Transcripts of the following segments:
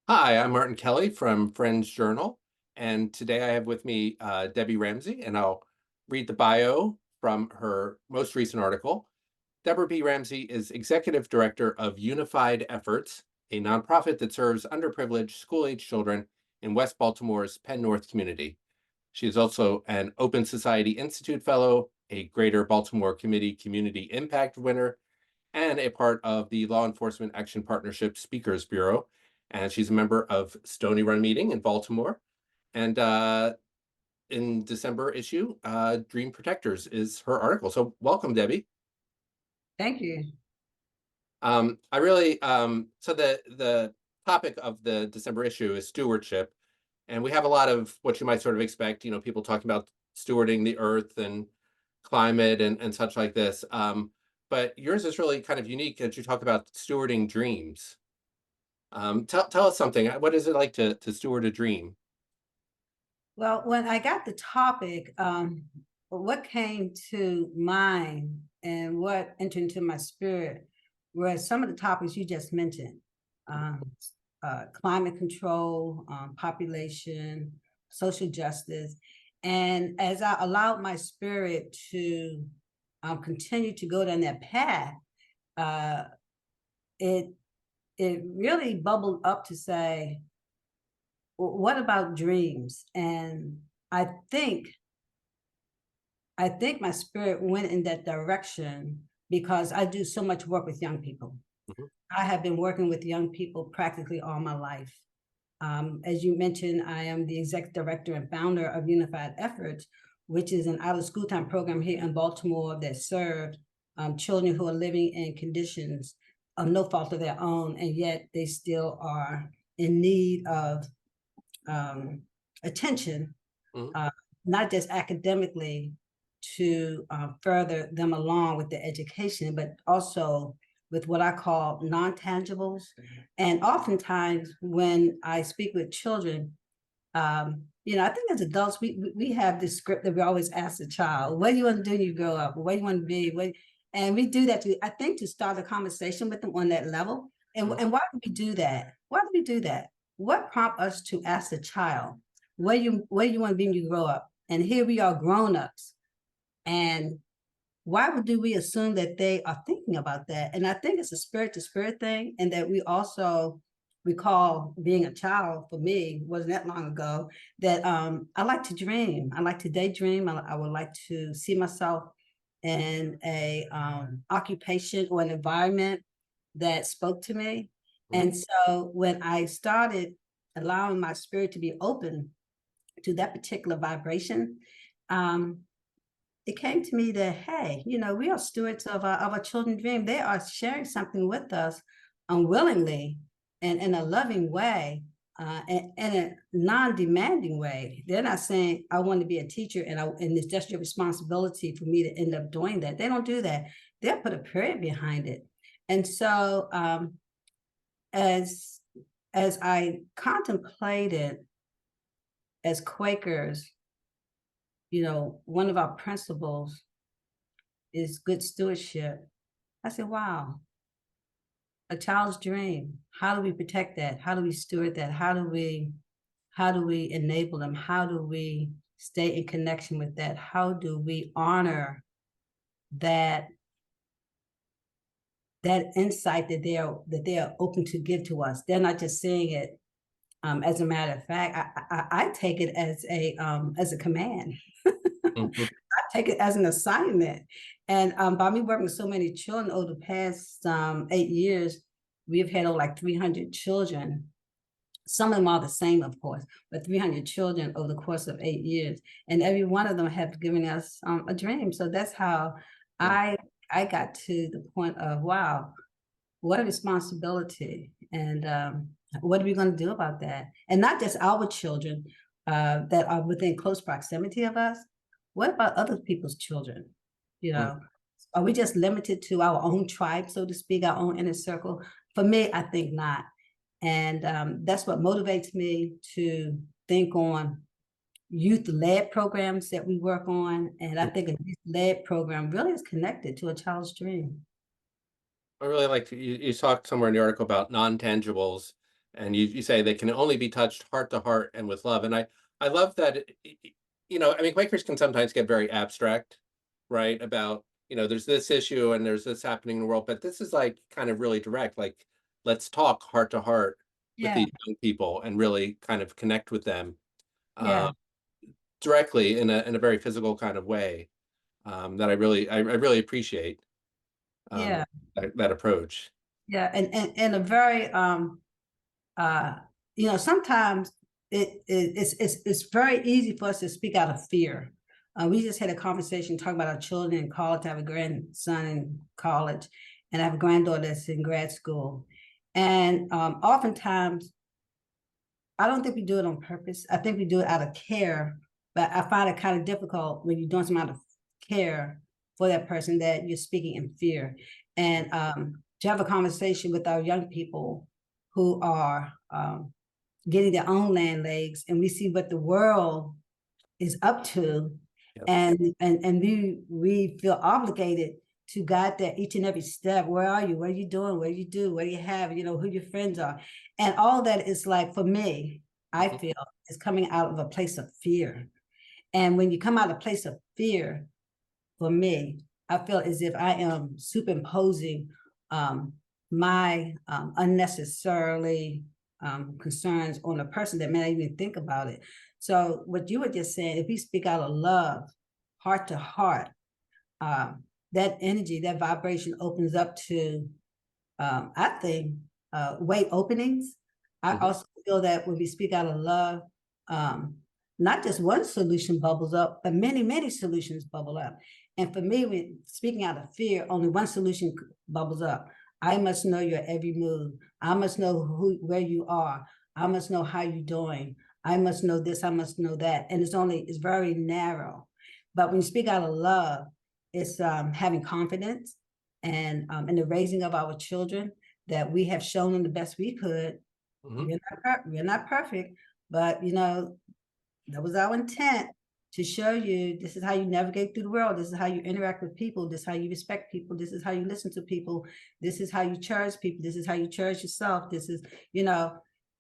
Hi, I'm Martin Kelley from Friends Journal, and today I have with me Debbie Ramsey, and I'll read the bio from her most recent article. Deborah B. Ramsey is Executive Director of Unified Efforts, a nonprofit that serves underprivileged school-age children in West Baltimore's Penn-North community. She is also an Open Society Institute Fellow, a Greater Baltimore Committee Community Impact winner, and a part of the Law Enforcement Action Partnership Speakers Bureau. And she's a member of Stony Run Meeting in Baltimore. And in December issue, Dream Protectors is her article. So welcome, Debbie. Thank you. I really so the topic of the December issue is stewardship, and we have a lot of what you might sort of expect. People talking about stewarding the earth and climate and such like this. But yours is really kind of unique as you talk about stewarding dreams. Tell us something. What is it like to steward a dream? Well, when I got the topic, what came to mind and what entered into my spirit were some of the topics you just mentioned. Um, Climate control, population, social justice. And as I allowed my spirit to continue to go down that path, uh, it it really bubbled up to say, what about dreams? And I think I think my spirit went in that direction because I do so much work with young people. Mhm. I have been working with young people practically all my life. As you mentioned, I am the executive director and founder of Unified Efforts, which is an out of school time program here in Baltimore that serves children who are living in conditions of no fault of their own, and yet they still are in need of um, attention, Mhm. uh, not just academically to further them along with their education, but also with what I call non-tangibles. And oftentimes when I speak with children, I think as adults, we have this script that we always ask the child, what do you want to do when you grow up? What do you want to be? And we do that, I think, to start a conversation with them on that level. Mhm. And why do we do that? Why do we do that? What prompts us to ask the child, what do you want to be when you grow up? And here we are grown-ups. And why do we assume that they are thinking about that? And I think it's a spirit to spirit thing, and that we also recall being a child. For me, wasn't that long ago, that I like to dream. I like to daydream. I would like to see myself in a occupation or an environment that spoke to me. Mhm. And so when I started allowing my spirit to be open to that particular vibration, um, it came to me that, hey, we are stewards of our children's dream. They are sharing something with us unwillingly and in a loving way, and in a non-demanding way. They're not saying, I want to be a teacher and it's just your responsibility for me to end up doing that. They don't do that. They'll put a period behind it. And so as as I contemplated, as Quakers, one of our principles is good stewardship. I said, wow, a child's dream. How do we protect that? How do we steward that? How do we enable them? How do we stay in connection with that? How do we honor that that insight that they are open to give to us? They're not just saying it as a matter of fact. I take it as a command. Mhm. I take it as an assignment. And by me working with so many children over the past 8 years, we've had over like 300 children. Some of them are the same, of course, but 300 children over the course of 8 years. And every one of them have given us a dream. So that's how Mhm. I I got to the point of, wow, what a responsibility. And what are we going to do about that? And not just our children that are within close proximity of us. What about other people's children? You Mhm. know, are we just limited to our own tribe, so to speak, our own inner circle? For me, I think not. And that's what motivates me to think on youth-led programs that we work on. And I think a youth-led program really is connected to a child's dream. I really like you talked somewhere in the article about non-tangibles, And you say they can only be touched heart to heart and with love. And I love that, I mean, Quakers can sometimes get very abstract, right? About, there's this issue and there's this happening in the world, but this is like kind of really direct, like, let's talk heart to heart with Yeah, these young people and really kind of connect with them uh, yeah, directly in a very physical kind of way, that I really appreciate, um, yeah, that approach. yeah. And a very uh sometimes it's very easy for us to speak out of fear. We just had a conversation talking about our children in college. I have a grandson in college, and I have a granddaughter that's in grad school. And oftentimes, I don't think we do it on purpose. I think we do it out of care, but I find it kind of difficult when you're doing some out of care for that person that you're speaking in fear. And to have a conversation with our young people who are getting their own land legs, and we see what the world is up to, Yep. and we feel obligated to guide that each and every step. Where are you? What are you doing? What do you do? What do you have? Who your friends are, and all that is like, for me, I Mhm. feel is coming out of a place of fear. And when you come out of a place of fear, for me, I feel as if I am superimposing um, my unnecessarily concerns on a person that may not even think about it. So what you were just saying, if we speak out of love, heart to heart, that energy, that vibration opens up to, I think, way openings. I Mhm. also feel that when we speak out of love, um, not just one solution bubbles up, but many, many solutions bubble up. And for me, when speaking out of fear, only one solution bubbles up. I must know your every move. I must know where you are. I must know how you're doing. I must know this. I must know that. And it's very narrow. But when you speak out of love, it's having confidence, and in the raising of our children, that we have shown them the best we could. Mhm. We're not perfect, but that was our intent, to show you this is how you navigate through the world. This is how you interact with people. This is how you respect people. This is how you listen to people. This is how you cherish people. This is how you cherish yourself. This is,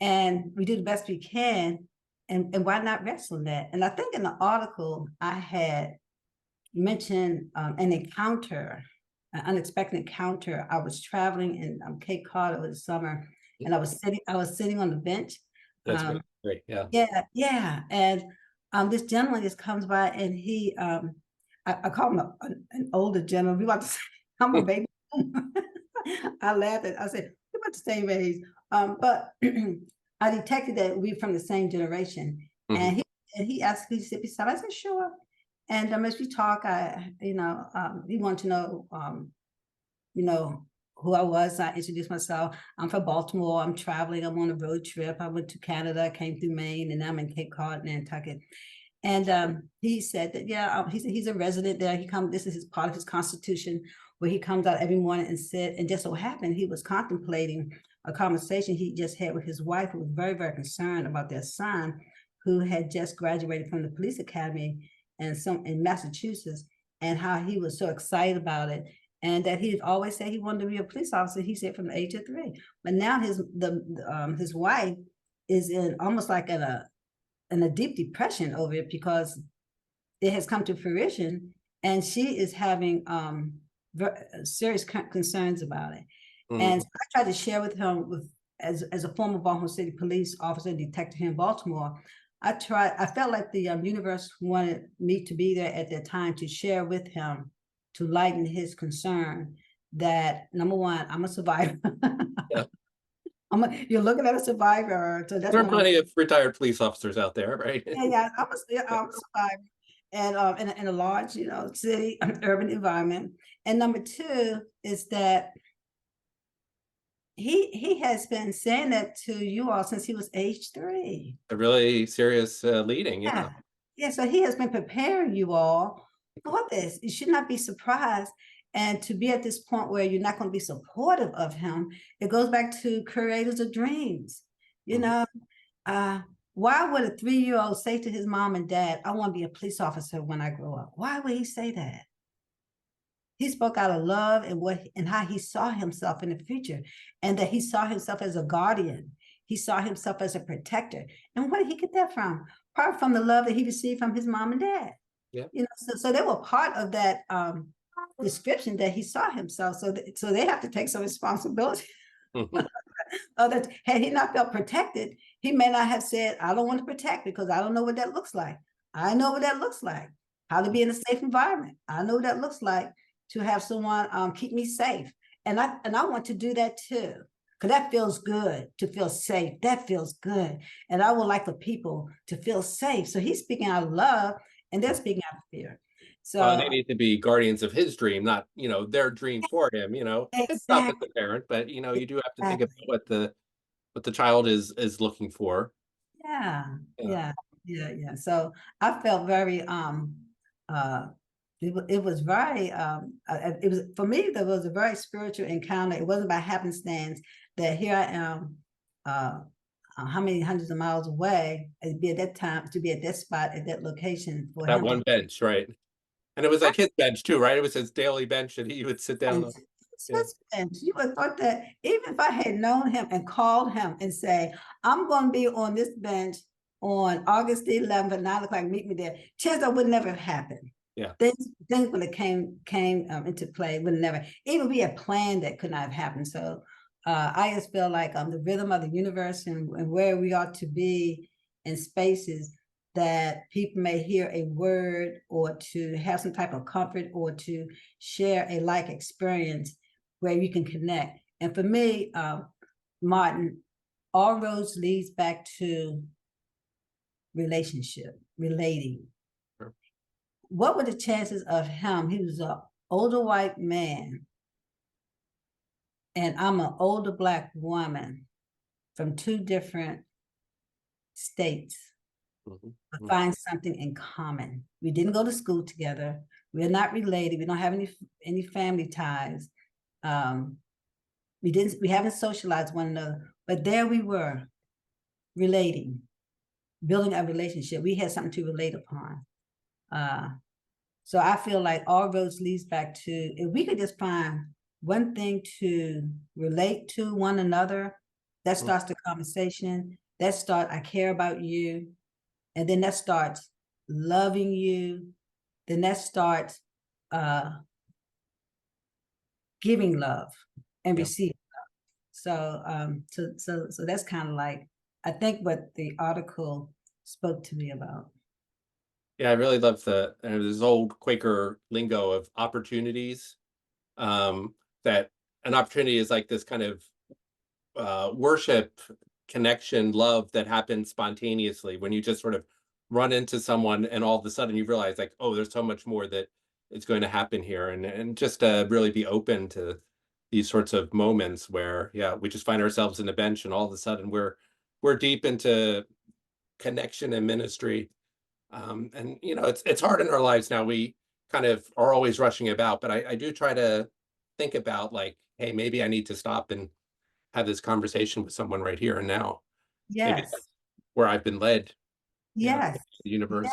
and we do the best we can. And why not rest on that? And I think in the article I had mentioned an unexpected encounter. I was traveling in Cape Cod over the summer, and I was sitting on the bench. That's great. Great. Yeah. Yeah, yeah. And this gentleman just comes by, and I call him an older gentleman. We about to say, I'm a baby. I laughed I said, we're about the same age. But I detected that we're from the same generation. Mhm. And he asked me to sit beside. I said, sure. And as we talk, he wanted to know, you know, who I was. I introduced myself. I'm from Baltimore. I'm traveling. I'm on a road trip. I went to Canada, came through Maine, and now I'm in Cape Cod, Nantucket. And he said that, yeah, he said he's a resident there. This is his part of his constitution, where he comes out every morning and sit. And just so happened, he was contemplating a conversation he just had with his wife, who was very, very concerned about their son, who had just graduated from the police academy in Massachusetts, and how he was so excited about it. And that he'd always said he wanted to be a police officer. He said from the age of 3. But now his wife is in almost like in a deep depression over it, because it has come to fruition, and she is having serious concerns about it. And Mhm. so I tried to share with him, as a former Baltimore City police officer and detective here in Baltimore. I felt like the universe wanted me to be there at that time to share with him, to lighten his concern, that number one, I'm a survivor. Yeah. You're looking at a survivor, so that's There are number one. plenty of retired police officers out there, right? Yeah, yeah, I'm a survivor, and in a large, city, urban environment. And number two is that he has been saying that to you all since he was age 3. A really serious leading. Yeah. Yeah, yeah. So he has been preparing you all for this. You should not be surprised, and to be at this point where you're not going to be supportive of him. It goes back to creators of dreams. You Mhm. know, uh, why would a 3-year-old say to his mom and dad, I want to be a police officer when I grow up? Why would he say that? He spoke out of love, and how he saw himself in the future, and that he saw himself as a guardian. He saw himself as a protector. And where did he get that from? Probably from the love that he received from his mom and dad. Yeah. So they were part of that description that he saw himself. So they have to take some responsibility. Mhm. That had he not felt protected, he may not have said, I don't want to protect because I don't know what that looks like. I know what that looks like, how to be in a safe environment. I know what that looks like to have someone keep me safe. And I want to do that too. Because that feels good to feel safe. That feels good. And I would like for people to feel safe. So he's speaking out of love and they're speaking out of fear. Well, they So need to be guardians of his dream, not, their dream for him, It's tough as exactly. a parent, but, you do have to think about what the child is looking for. Yeah, Yeah. yeah. So I felt very uh it was very it was for me there was a very spiritual encounter. It wasn't by happenstance that here I am how many hundreds of miles away to be at that time, to be at that spot at that location for That him to one bench, right? And it was like his bench too, right? It was his daily bench that he would sit down and on. Yeah. you would thought that even if I had known him and called him and say, I'm going to be on this bench on August the 11th at 9 o'clock, meet me there, chance that would never have happened. Yeah. Things when it came into play would never, even we had planned that could not have happened. So I just feel like the rhythm of the universe and where we ought to be in spaces that people may hear a word or to have some type of comfort or to share a like experience where you can connect. And for me, Martin, all roads leads back to relationship, relating. Sure. What were the chances of him? He was an older white man, and I'm an older Black woman from two different states. Mhm. Find something in common. We didn't go to school together. We're not related. We don't have any family ties. We haven't socialized one another, but there we were relating, building a relationship. We had something to relate upon. So I feel like all roads leads back to, if we could just find one thing to relate to one another, that starts the conversation. That starts, I care about you. And then that starts loving you. Then that starts giving love and Yeah. receiving. So so that's kind of like, I think what the article spoke to me about. Yeah, I really love this old Quaker lingo of opportunities. Um, that an opportunity is like this kind of worship, connection, love that happens spontaneously when you just sort of run into someone and all of a sudden you realize like, oh, there's so much more that is going to happen here, and just to really be open to these sorts of moments where, yeah, we just find ourselves in a bench and all of a sudden we're deep into connection and ministry. And it's hard in our lives now. We kind of are always rushing about, but I do try to think about like, hey, maybe I need to stop and have this conversation with someone right here and now. Maybe Yes, that's where I've been led, yes, the universe.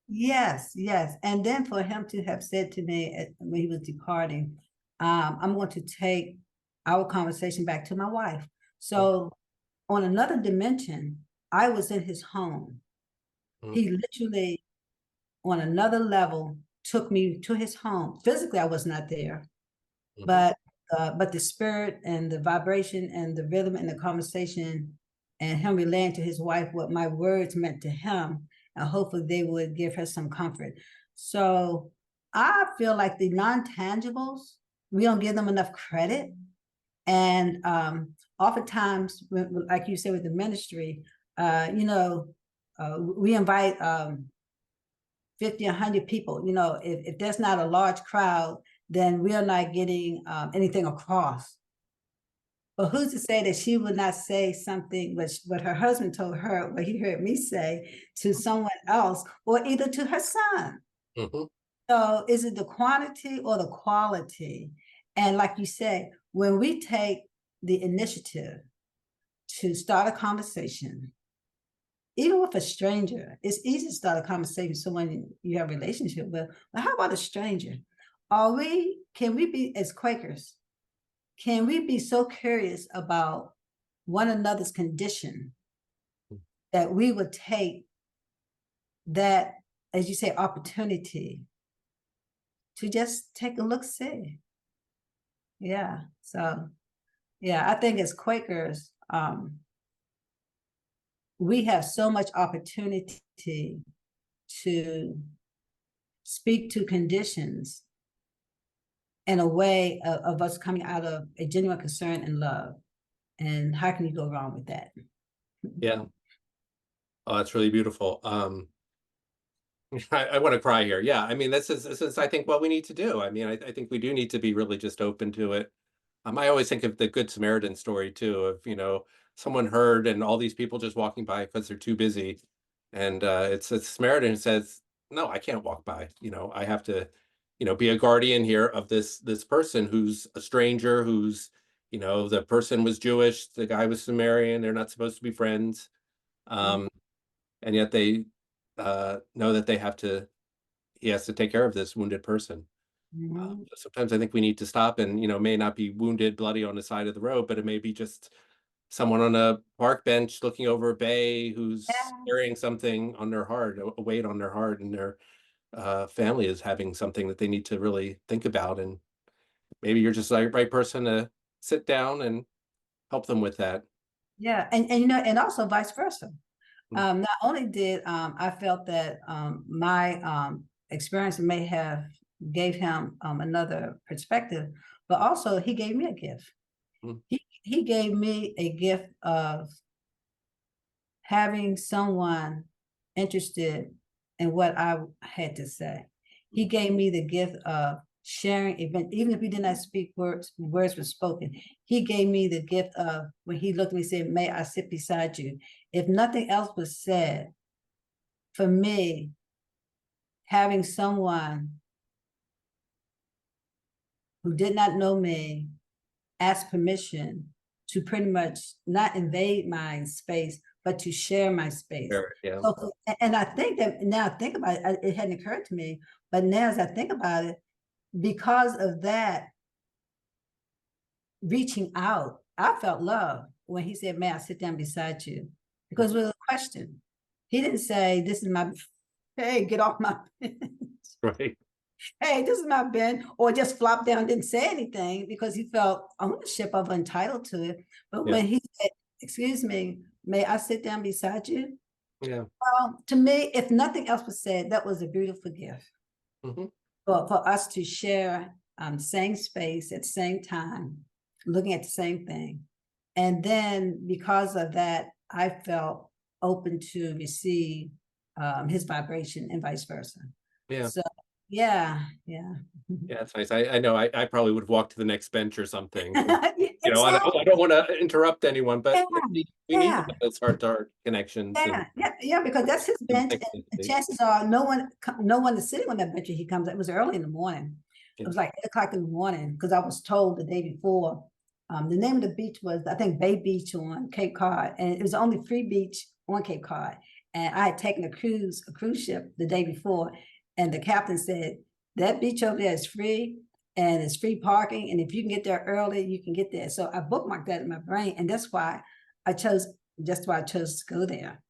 yes, Yeah. yes. And then for him to have said to me when he was departing, I'm going to take our conversation back to my wife. Yeah. So on another dimension, I was in his home. Mhm. He literally, on another level, took me to his home. Physically, I was not there, Mhm. but the spirit and the vibration and the rhythm and the conversation and him relaying to his wife what my words meant to him, and hopefully they would give her some comfort. So I feel like the non-tangibles, we don't give them enough credit. And oftentimes, like you said with the ministry, we invite 50, 100 people. If there's not a large crowd, then we are not getting anything across. But who's to say that she would not say something what her husband told her, what he heard me say to someone else, or either to her son? Mhm. So is it the quantity or the quality? And like you said, when we take the initiative to start a conversation, even with a stranger, it's easy to start a conversation with someone you have a relationship with. But how about a stranger? Can we be, as Quakers, can we be so curious about one another's condition, Mm. that we would take that, as you say, opportunity to just take a look, see. Yeah. So, yeah, I think as Quakers, we have so much opportunity to speak to conditions in a way of us coming out of a genuine concern and love. And how can you go wrong with that? Yeah. Oh, that's really beautiful. I want to cry here. Yeah, I mean, this is I think what we need to do. I mean, I think we do need to be really just open to it. I always think of the Good Samaritan story too, of someone heard and all these people just walking by because they're too busy, and it's a Samaritan who says, "No, I can't walk by. I have to, be a guardian here of this person who's a stranger, who's, the person was Jewish, the guy was Samaritan. They're not supposed to be friends, um, and yet they know that they have to. He has to take care of this wounded person." Mhm. Sometimes I think we need to stop and, may not be wounded, bloody on the side of the road, but it may be just someone on a park bench looking over a bay who's Yeah. carrying something on their heart, a weight on their heart, and their family is having something that they need to really think about. And maybe you're just the right person to sit down and help them with that. Yeah, and and also vice versa. Mm, Not only did I felt that my experience may have gave him another perspective, but also he gave me a gift. mm, He gave me a gift of having someone interested in what I had to say. He gave me the gift of sharing event, even if he did not speak words were spoken. He gave me the gift of when he looked at me and said, "May I sit beside you?" If nothing else was said, for me, having someone who did not know me ask permission to pretty much not invade my space, but to share my space. sure, yeah, So, and I think that now I think about it, it hadn't occurred to me, but now as I think about it, because of that reaching out, I felt love when he said, "May I sit down beside you?" Because it was a question. He didn't say, "This is my, hey, get off my right, hey, this is my bin," or just flopped down, didn't say anything because he felt ownership of entitled to it. But yeah, when he said, "Excuse me, may I sit down beside you?" yeah, To me, if nothing else was said, that was a beautiful gift hmm, for us to share same space at the same time, looking at the same thing. And then because of that, I felt open to receive his vibration and vice versa. yeah. So yeah, yeah. Yeah, that's nice. I know I probably would walk to the next bench or something. 'Cause, I Exactly. don't wanna interrupt anyone, but Yeah, we need to yeah, have those heart-to-heart connections and yeah, yeah, yeah, because that's his bench, and authenticity. chances are no one is sitting on that bench when he comes. It was early in the morning. It Yeah. was like 8 o'clock in the morning because I was told the day before. The name of the beach was, I think, Bay Beach on Cape Cod, and it was the only free beach on Cape Cod. And I had taken a cruise ship the day before, and the captain said, "That beach over there is free and it's free parking. And if you can get there early, you can get there." So I bookmarked that in my brain. And I chose, that's why I chose to go there.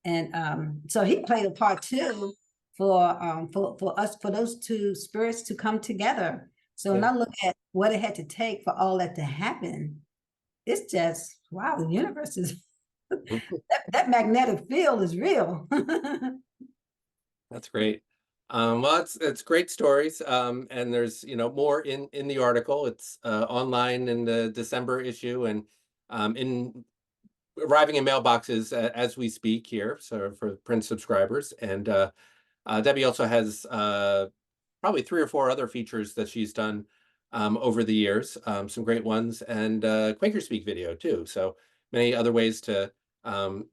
And so he played a part too for us, for those two spirits to come together. So when Yeah. I look at what it had to take for all that to happen, it's just wow, the universe is Mhm. that magnetic field is real. That's great. Well, it's great stories. And there's, more in the article. It's online in the December issue and in arriving in mailboxes as we speak here, so for print subscribers. And Debbie also has probably 3 or 4 other features that she's done, over the years, some great ones, and Quaker Speak video too. So many other ways to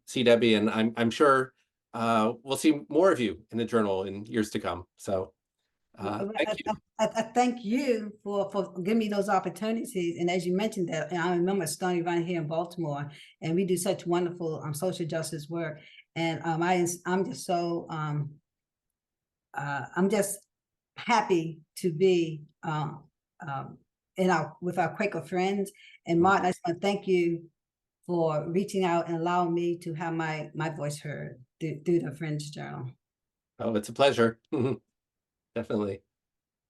see Debbie, and I'm sure we'll see more of you in the journal in years to come. So Well, thank you. I thank you for giving me those opportunities. And as you mentioned that, and I remember Stony Run here in Baltimore, and we do such wonderful social justice work. And I'm just so I'm just happy to be um, in our with our Quaker friends. And Mm, Martin, I just want to thank you for reaching out and allowing me to have my voice heard through the Friends Journal. Oh, it's a pleasure. Definitely.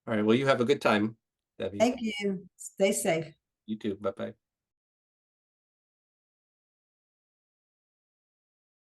All right. Well, you have a good time, Debbie. Thank you. Stay safe. You too. Bye bye.